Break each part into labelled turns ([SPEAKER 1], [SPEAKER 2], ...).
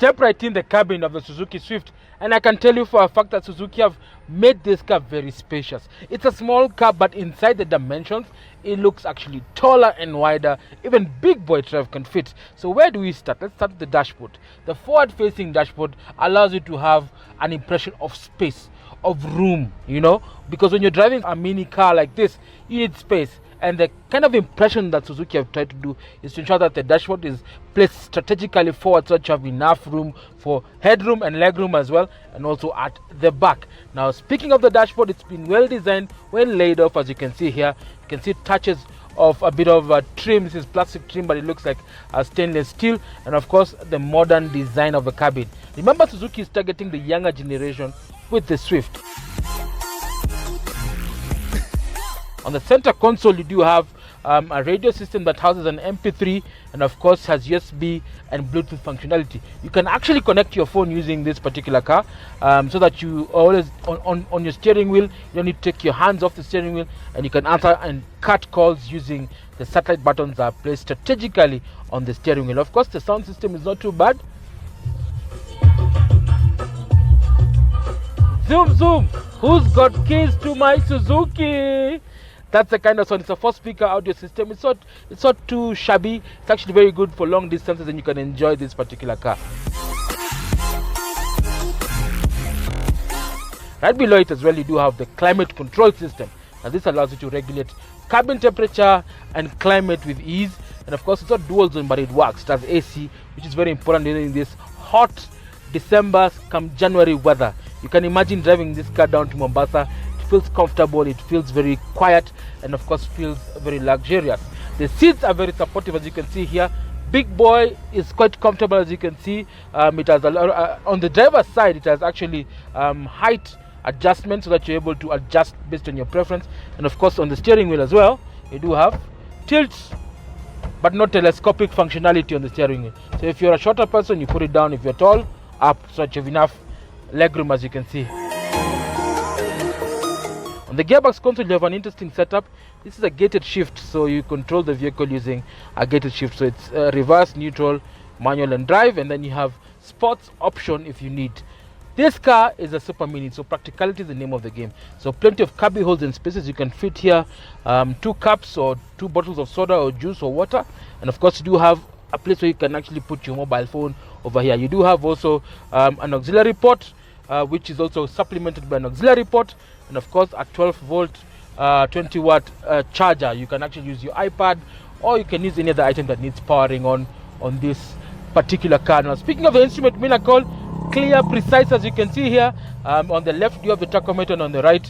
[SPEAKER 1] step right in the cabin of the Suzuki Swift, and I can tell you for a fact that Suzuki have made this car very spacious. It's a small car, but inside the dimensions, it looks actually taller and wider. Even big boy Trev can fit. So where do we start? Let's start with the dashboard. The forward-facing dashboard allows you to have an impression of space, of room, because when you're driving a mini car like this, you need space. And the kind of impression that Suzuki have tried to do is to ensure that the dashboard is placed strategically forward so that you have enough room for headroom and legroom as well, and also at the back. Now, speaking of the dashboard, it's been well designed, well laid off, as you can see here. You can see touches of a bit of trim. This is plastic trim, but it looks like stainless steel, and of course the modern design of the cabin. Remember, Suzuki is targeting the younger generation with the Swift. On the center console, you do have a radio system that houses an MP3 and of course has USB and Bluetooth functionality. You can actually connect your phone using this particular car, so that you always on your steering wheel, you don't need to take your hands off the steering wheel, and you can answer and cut calls using the satellite buttons that are placed strategically on the steering wheel. Of course, the sound system is not too bad. Zoom, zoom! Who's got keys to my Suzuki? That's the kind of sound. It's a 4-speaker audio system. It's not too shabby. It's actually very good for long distances, and you can enjoy this particular car. Right below it as well, you do have the climate control system. Now this allows you to regulate cabin temperature and climate with ease. And of course, it's not dual zone, but it works. It has AC, which is very important in this hot December come January weather. You can imagine driving this car down to Mombasa. Feels comfortable, it feels very quiet, and of course feels very luxurious. The seats are very supportive, as you can see here. Big boy is quite comfortable, as you can see. It has a lot, on the driver's side, it has actually height adjustment, so that you're able to adjust based on your preference. And of course on the steering wheel as well, you do have tilts but not telescopic functionality on the steering wheel. So if you're a shorter person, you put it down. If you're tall, up, so that you have enough legroom, as you can see. On the gearbox console, you have an interesting setup. This is a gated shift, so you control the vehicle using a gated shift. So it's reverse, neutral, manual and drive, and then you have sports option if you need. This car is a super mini, so practicality is the name of the game. So plenty of cubby holes and spaces. You can fit here 2 cups or 2 bottles of soda or juice or water, and of course you do have a place where you can actually put your mobile phone over here. You do have also an auxiliary port, which is also supplemented by an auxiliary port, and of course a 12 volt 20 watt charger. You can actually use your iPad, or you can use any other item that needs powering on this particular car. Now, speaking of the instrument miracle, clear, precise, as you can see here. On the left you have the tachometer, and on the right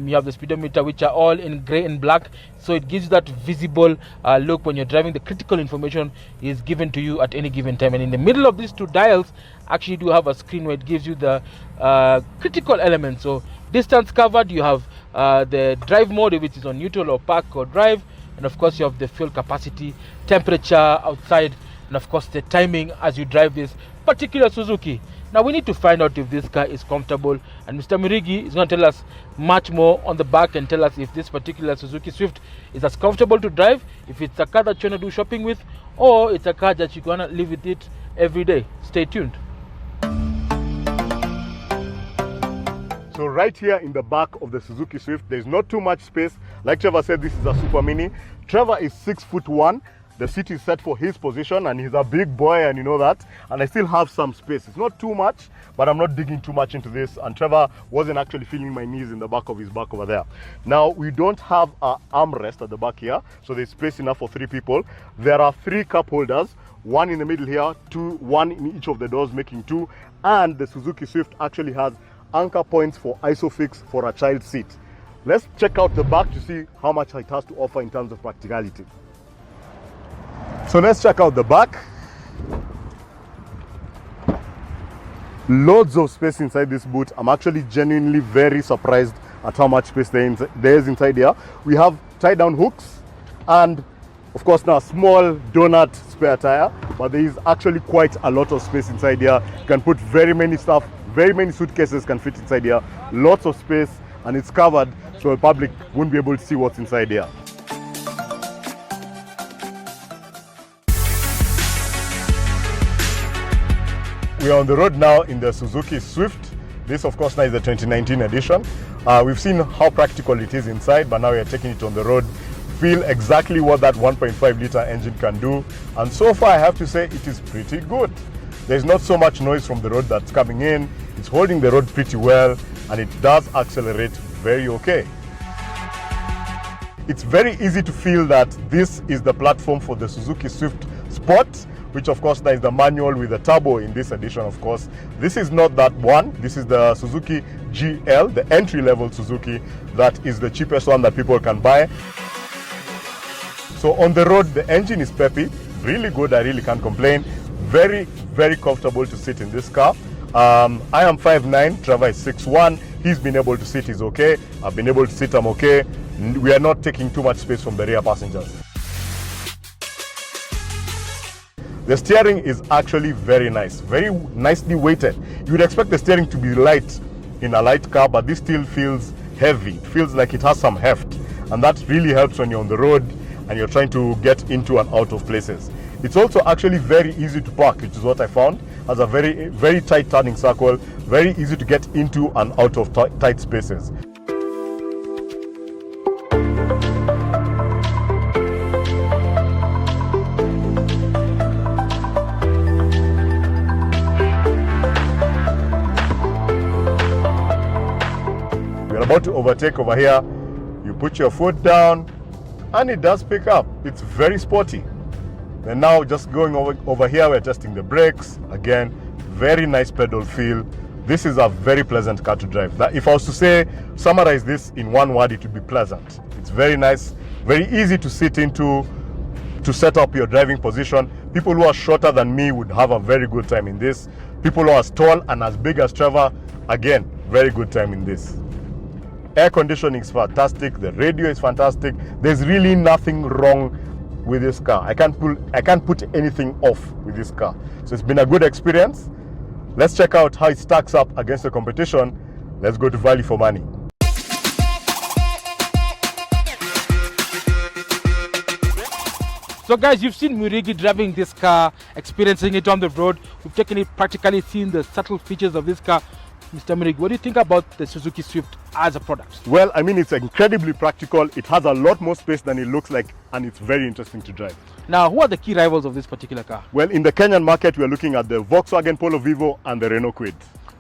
[SPEAKER 1] you have the speedometer, which are all in grey and black, so it gives you that visible look when you're driving. The critical information is given to you at any given time, and in the middle of these 2 dials actually do have a screen where it gives you the critical elements. So distance covered, you have the drive mode, which is on neutral or park or drive, and of course you have the fuel capacity, temperature outside, and of course the timing as you drive this particular Suzuki. Now we need to find out if this car is comfortable, and Mr. Mirigi is going to tell us much more on the back and tell us if this particular Suzuki Swift is as comfortable to drive, if it's a car that you want to do shopping with, or it's a car that you're going to live with it every day. Stay tuned.
[SPEAKER 2] So right here in the back of the Suzuki Swift, there's not too much space. Like Trevor said, this is a super mini. Trevor is 6'1". The seat is set for his position, and he's a big boy, and you know that. And I still have some space. It's not too much, but I'm not digging too much into this. And Trevor wasn't actually feeling my knees in the back of his back over there. Now, we don't have an armrest at the back here, so there's space enough for 3 people. There are 3 cup holders, 1 in the middle here, 1 in each of the doors, making 2. And the Suzuki Swift actually has anchor points for ISOFIX for a child seat. Let's check out the back to see how much it has to offer in terms of practicality. So let's check out the back. Loads of space inside this boot. I'm actually genuinely very surprised at how much space there is inside here. We have tie down hooks, and of course now a small donut spare tire, but there is actually quite a lot of space inside here. You can put very many stuff, very many suitcases can fit inside here. Lots of space, and it's covered, so the public won't be able to see what's inside here. we are on the road now in the Suzuki Swift. This, of course, now is the 2019 edition. We've seen how practical it is inside, but now we are taking it on the road. Feel exactly what that 1.5 liter engine can do. And so far, I have to say, it is pretty good. There's not so much noise from the road that's coming in. It's holding the road pretty well, and it does accelerate very okay. It's very easy to feel that this is the platform for the Suzuki Swift Sport, which of course there is the manual with the turbo in this edition. Of course, this is not that one. This is the Suzuki GL, the entry-level Suzuki. That is the cheapest one that people can buy. So on the road, the engine is peppy, really good. I really can't complain. Very, very comfortable to sit in this car. I am 5'9", Trevor is 6'1". He's been able to sit, he's okay. I've been able to sit, I'm okay. We are not taking too much space from the rear passengers. The steering is actually very nice, very nicely weighted. You would expect the steering to be light in a light car, but this still feels heavy. It feels like it has some heft, and that really helps when you're on the road and you're trying to get into and out of places. It's also actually very easy to park, which is what I found. Has a very, very tight turning circle, very easy to get into and out of tight spaces. You're about to overtake over here, you put your foot down, and it does pick up. It's very sporty. And now just going over here, we're testing the brakes. Again, very nice pedal feel. This is a very pleasant car to drive. If I was to summarize this in one word, it would be pleasant. It's very nice, very easy to sit into, to set up your driving position. People who are shorter than me would have a very good time in this. People who are as tall and as big as Trevor, again, very good time in this. Air conditioning is fantastic. The radio is fantastic. There's really nothing wrong with this car. I can't put anything off with this car. So it's been a good experience. Let's check out how it stacks up against the competition. Let's go to value for money.
[SPEAKER 1] So guys, you've seen Murigi driving this car, experiencing it on the road. We've taken it practically, seen the subtle features of this car. Mr. Murigi, what do you think about the Suzuki Swift as a product?
[SPEAKER 2] Well, I mean, it's incredibly practical. It has a lot more space than it looks like, and it's very interesting to drive.
[SPEAKER 1] Now, who are the key rivals of this particular car?
[SPEAKER 2] Well, in the Kenyan market, we're looking at the Volkswagen Polo Vivo and the Renault Kwid.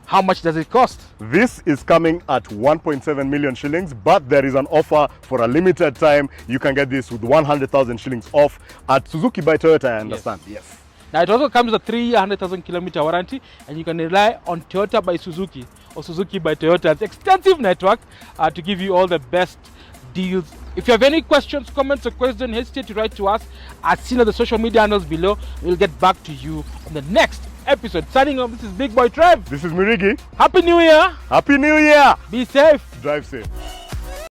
[SPEAKER 1] How much does it cost?
[SPEAKER 2] This is coming at 1.7 million shillings, but there is an offer for a limited time. You can get this with 100,000 shillings off at Suzuki by Toyota, I understand.
[SPEAKER 1] Yes. Now, it also comes with a 3-year, 100,000 kilometer warranty, and you can rely on Toyota by Suzuki or Suzuki by Toyota's extensive network to give you all the best deals. If you have any questions, comments, or questions, don't hesitate to write to us. As seen on the social media handles below, we'll get back to you on the next episode. Signing off, this is Big Boy Trev.
[SPEAKER 2] This is Murigi.
[SPEAKER 1] Happy New Year.
[SPEAKER 2] Happy New Year.
[SPEAKER 1] Be safe.
[SPEAKER 2] Drive safe.